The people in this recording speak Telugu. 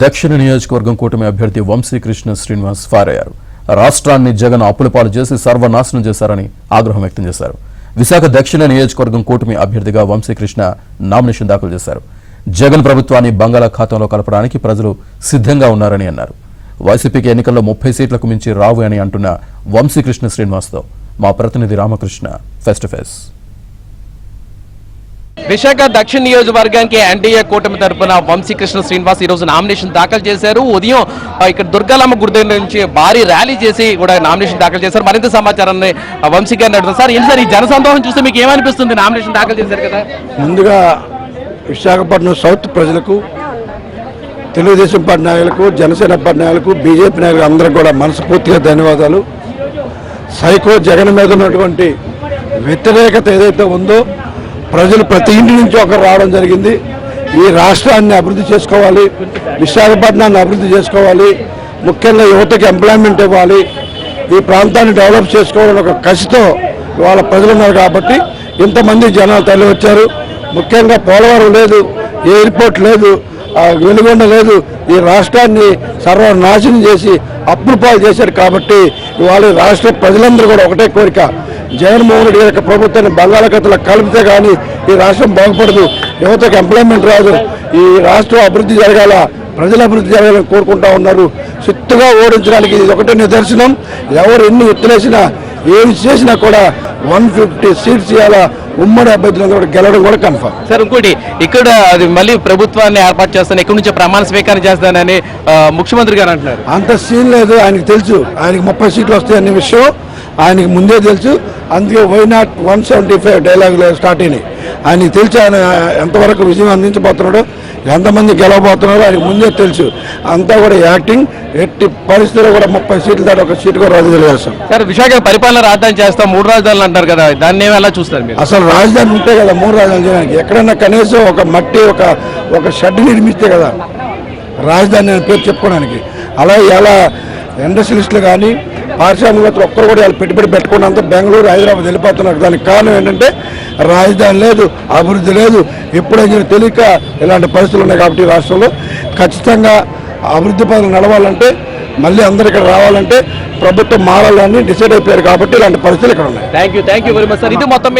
దక్షిణ నియోజకవర్గం కూటమి అభ్యర్థి వంశీకృష్ణ శ్రీనివాస్ ఫారయ్యారు. రాష్ట్రాన్ని జగన్ అప్పులపాలు చేసి సర్వనాశనం చేశారని ఆగ్రహం వ్యక్తం చేశారు. విశాఖ దక్షిణ నియోజకవర్గం కూటమి అభ్యర్థిగా వంశీకృష్ణ నామినేషన్ దాఖలు చేశారు. జగన్ ప్రభుత్వాన్ని బంగాళాఖాతంలో కలపడానికి ప్రజలు సిద్ధంగా ఉన్నారని అన్నారు. వైసీపీకి ఎన్నికల్లో 30 సీట్లకు మించి రావు అని అంటున్న వంశీకృష్ణ శ్రీనివాస్తో మా ప్రతినిధి Ramakrishna face to face. Visakha దక్షిణ నియోజకవర్గానికి ఎన్డీఏ కూటమి తరపున వంశీకృష్ణ శ్రీనివాస్ ఈ రోజు నామినేషన్ దాఖలు చేశారు. ఉదయం ఇక్కడ దుర్గాలమ్మ గుడి దగ్గర నుంచి భారీ ర్యాలీ చేసి కూడా నామినేషన్ దాఖలు చేశారు. మరింత సమాచారాన్ని వంశీ గారిని అడుగుతారు. సార్ ఏంటి సార్ ఈ జనసందోహం చూస్తే మీకు ఏమనిపిస్తుంది? నామినేషన్ దాఖలు చేశారు కదా. ముందుగా విశాఖపట్నం సౌత్ ప్రజలకు, తెలుగుదేశం పార్టీ నాయకులకు, జనసేన పార్టీ నాయకులకు, బీజేపీ నాయకులకు అందరికీ కూడా మనస్ఫూర్తిగా ధన్యవాదాలు. సైకో జగన్ మీద ఉన్నటువంటి వ్యతిరేకత ఏదైతే ఉందో ప్రజలు ప్రతి ఇంటి నుంచి ఒకరు రావడం జరిగింది. ఈ రాష్ట్రాన్ని అభివృద్ధి చేసుకోవాలి, విశాఖపట్నాన్ని అభివృద్ధి చేసుకోవాలి, ముఖ్యంగా యువతకి ఎంప్లాయ్మెంట్ ఇవ్వాలి, ఈ ప్రాంతాన్ని డెవలప్ చేసుకోవాలని ఒక కసితో ఇవాళ ప్రజలు ఉన్నారు. కాబట్టి ఇంతమంది జనాలు తరలి వచ్చారు. ముఖ్యంగా పోలవరం లేదు, ఎయిర్పోర్ట్ లేదు, వెలుగొండ లేదు, ఈ రాష్ట్రాన్ని సర్వనాశనం చేసి అప్పుల పాలు చేశారు. కాబట్టి ఇవాళ రాష్ట్ర ప్రజలందరూ కూడా ఒకటే కోరిక, జగన్మోహన్ రెడ్డి గారి ప్రభుత్వాన్ని బంగాళాఖాతంలో కలిపితే కానీ ఈ రాష్ట్రం బాగుపడదు, యువతకు ఎంప్లాయ్మెంట్ రాదు, ఈ రాష్ట్రం అభివృద్ధి జరగాల, ప్రజల అభివృద్ధి జరగాలని కోరుకుంటా ఉన్నారు. సుత్తుగా ఓడించడానికి ఇది ఒకటే నిదర్శనం. ఎవరు ఎన్ని ఎత్తులేసినా ఏమి చేసినా కూడా 150 సీట్స్ ఇవ్వాలా, ఉమ్మడి అభ్యర్థులందరూ కూడా గెలవడం కూడా కన్ఫర్మ్. సార్ ఇంకోటి, ఇక్కడ అది మళ్ళీ ప్రభుత్వాన్ని ఏర్పాటు చేస్తాను, ఇక్కడ నుంచి ప్రమాణ స్వీకారం చేస్తానని ముఖ్యమంత్రి గారు అంటున్నారు. అంత సీన్ లేదు, ఆయనకు తెలుసు. ఆయనకి 30 సీట్లు వస్తాయనే విషయం ఆయనకి ముందే తెలుసు. అందుకే వై నాట్ 175 డైలాగులు స్టార్ట్ అయినాయి. ఆయనకి తెలుసు ఆయన ఎంతవరకు విజయం అందించబోతున్నాడో, ఎంతమంది గెలవబోతున్నారో ఆయనకు ముందే తెలుసు. అంతా కూడా యాక్టింగ్. ఎట్టి పరిస్థితుల్లో కూడా 30 సీట్ల దాటి ఒక సీటు కూడా రద్దు చేస్తాం. సార్ విశాఖ పరిపాలన రాజధాని చేస్తాం, 3 రాజధానులు అంటారు కదా, దాన్ని ఎలా చూస్తారు మీరు? అసలు రాజధాని ఉంటే కదా 3 రాజధానులు చేయడానికి. ఎక్కడన్నా కనీసం ఒక మట్టి ఒక షెడ్ నిర్మిస్తే కదా రాజధాని అనే పేరు చెప్పుకోవడానికి. అలా ఎలా ఇండస్ట్రియలిస్టులు కానీ పారిశ్రామికవేత్తలు ఒక్కరు కూడా వాళ్ళు పెట్టుబడి పెట్టకుండా అంతా బెంగళూరు, హైదరాబాద్ వెళ్ళిపోతున్నారు. దానికి కారణం ఏంటంటే రాజధాని లేదు, అభివృద్ధి లేదు, ఎప్పుడైనా తెలియక ఇలాంటి పరిస్థితులు ఉన్నాయి. కాబట్టి రాష్ట్రంలో ఖచ్చితంగా అభివృద్ధి పనులు నడవాలంటే, మళ్ళీ అందరు ఇక్కడ రావాలంటే ప్రభుత్వం మారాలని డిసైడ్ అయిపోయారు. కాబట్టి ఇలాంటి పరిస్థితులు ఇక్కడ ఉన్నాయి. Thank you very much sir. ఇది మొత్తం